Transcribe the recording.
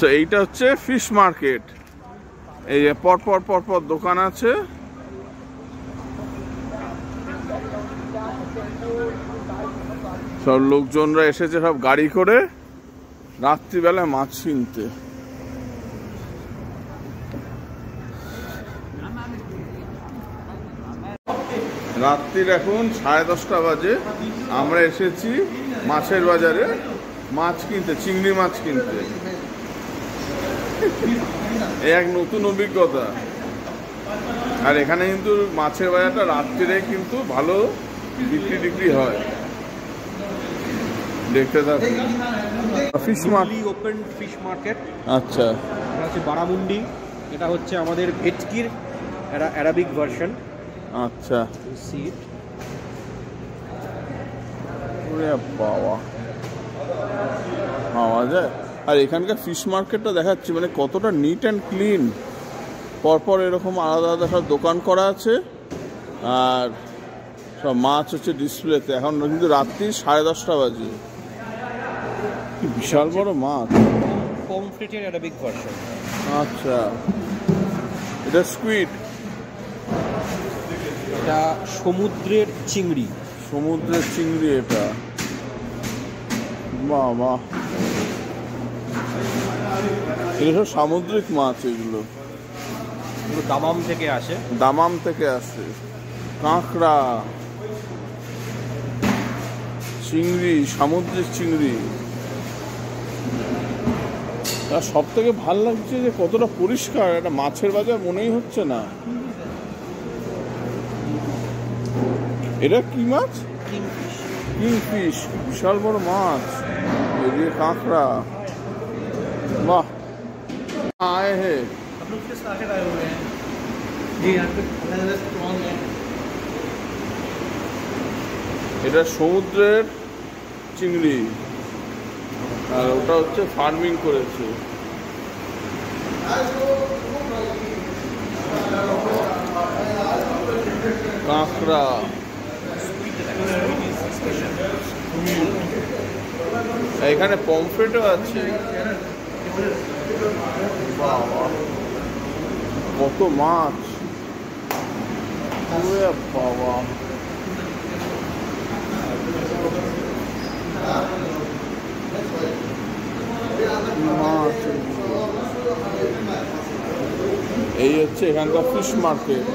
আচ্ছা, এইটা হচ্ছে ফিশ মার্কেট। এই যে পরপর পরপর দোকান আছে। সব লোকজনরা এসেছে সব গাড়ি করে রাত্রিবেলা মাছ কিনতে। রাত্রির এখন 10:30 বাজে। আমরা এসেছি মাছের বাজারে মাছ কিনতে, চিংড়ি মাছ কিনতে। এক নতুন অভিজ্ঞতা। আর এখানে কিন্তু মাছের বাজারটা রাত্রিরে কিন্তু ভালো বিক্রি হয়। দেখতে থাকুন। Fish market, open fish market. আচ্ছা, এটা হচ্ছে বারামুন্ডি। এটা হচ্ছে আমাদের ভেটকির অ্যারাবিক ভার্সন। আচ্ছা, সিট বাবা পাওয়া যায়। আর এখানকার ফিশ মার্কেটটা দেখাচ্ছি মানে কতটা নিট অ্যান্ড ক্লিন। পরপর এরকম আলাদা আলাদা সব দোকান করা আছে। আর সব মাছ হচ্ছে ডিসপ্লেতে। এখন কিন্তু রাত্রি 10:30 বাজে। বিশাল বড় মাছ। পমফ্রেটের অ্যারাবিক ভার্সন। আচ্ছা, এটা স্কুইড। এটা সমুদ্রের চিংড়ি। সমুদ্রের চিংড়ি এটা। বাবা, এটা সব সামুদ্রিক মাছ। এগুলো দামাম থেকে আসে। দামাম থেকে আসে। কাঁকড়া, চিংড়ি, সামুদ্রিক চিংড়ি। আর সব থেকে ভাল লাগছে যে কতটা পরিষ্কার। একটা মাছের বাজার মনেই হচ্ছে না। এটা কি মাছ? কিংফিশ। বিশাল বড় মাছ। এদিকে কাঁকড়া। বাহ, आए हैं हम लोग के साथ आए हुए हैं जी। यहाँ पे स्ट्रॉन्ग है। এটা সমুদ্রের চিংড়ি। আর ওটা হচ্ছে ফার্মিং করেছে। কাঁকড়া। এখানে পমফ্রেটও আছে। বাবা, কত মাছ। বাবা, মাছ। এই হচ্ছে এখানকার ফিশ মার্কেট।